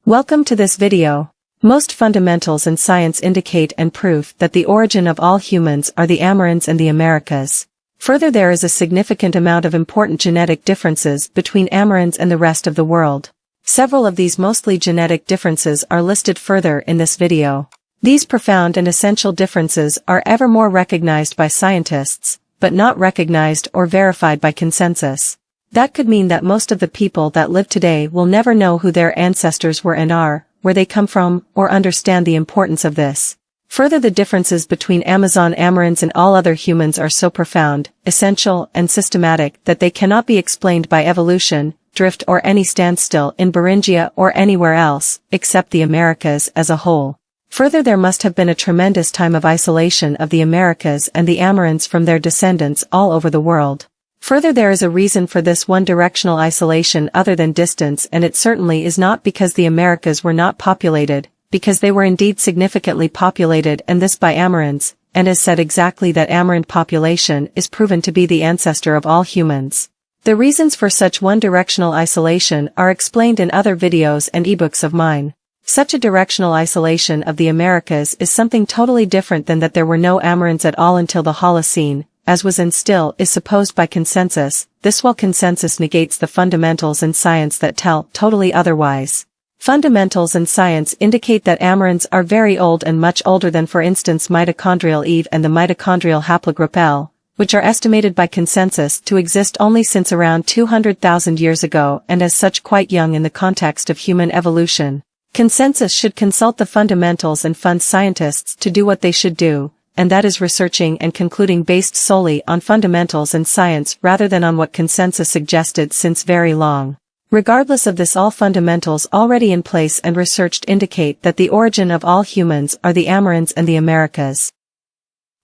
Welcome to this video. Most fundamentals in science indicate and prove that the origin of all humans are the Amerinds and the Americas. Further, there is a significant amount of important genetic differences between Amerinds and the rest of the world. Several of these mostly genetic differences are listed further in this video. These profound and essential differences are ever more recognized by scientists, but not recognized or verified by consensus. That could mean that most of the people that live today will never know who their ancestors were and are, where they come from, or understand the importance of this. Further, the differences between Amazon Amerinds and all other humans are so profound, essential, and systematic that they cannot be explained by evolution, drift or any standstill in Beringia or anywhere else, except the Americas as a whole. Further, there must have been a tremendous time of isolation of the Americas and the Amerinds from their descendants all over the world. Further, there is a reason for this one-directional isolation other than distance, and it certainly is not because the Americas were not populated, because they were indeed significantly populated, and this by Amerinds, and is said exactly that Amerind population is proven to be the ancestor of all humans. The reasons for such one-directional isolation are explained in other videos and ebooks of mine. Such a directional isolation of the Americas is something totally different than that there were no Amerinds at all until the Holocene, as was and still is supposed by consensus. This while consensus negates the fundamentals in science that tell totally otherwise. Fundamentals in science indicate that Amerinds are very old and much older than, for instance, mitochondrial Eve and the mitochondrial haplogroup L, which are estimated by consensus to exist only since around 200,000 years ago and as such quite young in the context of human evolution. Consensus should consult the fundamentals and fund scientists to do what they should do, and that is researching and concluding based solely on fundamentals in science rather than on what consensus suggested since very long. Regardless of this, all fundamentals already in place and researched indicate that the origin of all humans are the Amerinds and the Americas.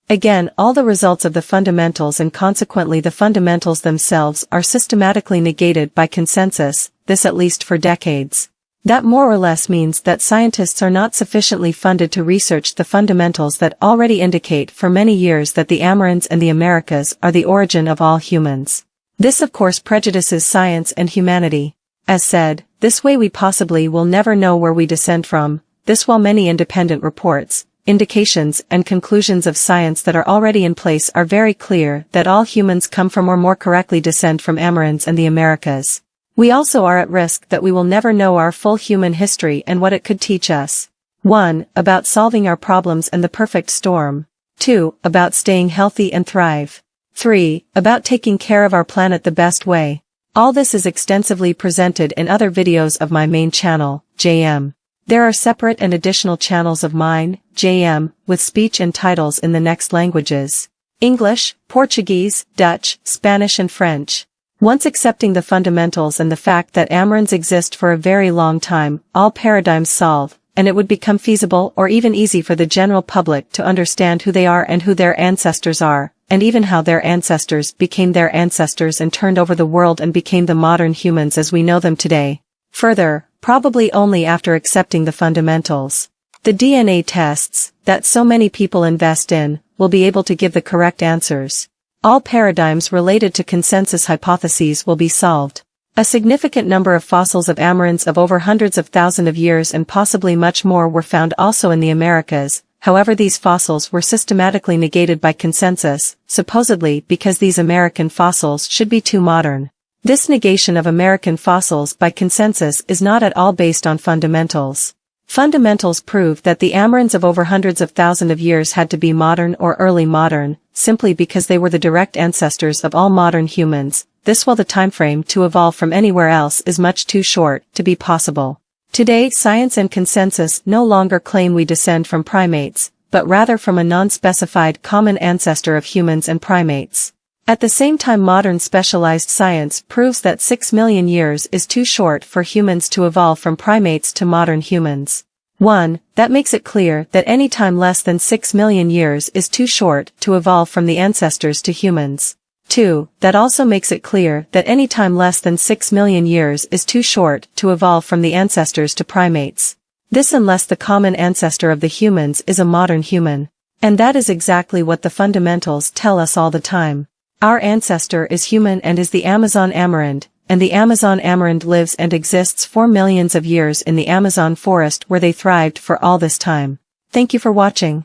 Again, all the results of the fundamentals and consequently the fundamentals themselves are systematically negated by consensus, this at least for decades. That more or less means that scientists are not sufficiently funded to research the fundamentals that already indicate for many years that the Amerinds and the Americas are the origin of all humans. This of course prejudices science and humanity. As said, this way we possibly will never know where we descend from, this while many independent reports, indications and conclusions of science that are already in place are very clear that all humans come from or more correctly descend from Amerinds and the Americas. We also are at risk that we will never know our full human history and what it could teach us. 1. About solving our problems and the perfect storm. 2. About staying healthy and thrive. 3. About taking care of our planet the best way. All this is extensively presented in other videos of my main channel, JM. There are separate and additional channels of mine, JM, with speech and titles in the next languages: English, Portuguese, Dutch, Spanish and French. Once accepting the fundamentals and the fact that Amerinds exist for a very long time, all paradigms solve, and it would become feasible or even easy for the general public to understand who they are and who their ancestors are, and even how their ancestors became their ancestors and turned over the world and became the modern humans as we know them today. Further, probably only after accepting the fundamentals. The DNA tests, that so many people invest in, will be able to give the correct answers. All paradigms related to consensus hypotheses will be solved. A significant number of fossils of Amerinds of over hundreds of thousands of years and possibly much more were found also in the Americas. However, these fossils were systematically negated by consensus, supposedly because these American fossils should be too modern. This negation of American fossils by consensus is not at all based on fundamentals. Fundamentals prove that the Amerinds of over hundreds of thousands of years had to be modern or early modern, simply because they were the direct ancestors of all modern humans, this while the timeframe to evolve from anywhere else is much too short to be possible. Today, science and consensus no longer claim we descend from primates, but rather from a non-specified common ancestor of humans and primates. At the same time, modern specialized science proves that 6 million years is too short for humans to evolve from primates to modern humans. 1. That makes it clear that any time less than 6 million years is too short to evolve from the ancestors to humans. 2. That also makes it clear that any time less than 6 million years is too short to evolve from the ancestors to primates. This unless the common ancestor of the humans is a modern human. And that is exactly what the fundamentals tell us all the time. Our ancestor is human and is the Amazon Amerind, and the Amazon Amerind lives and exists for millions of years in the Amazon forest where they thrived for all this time. Thank you for watching.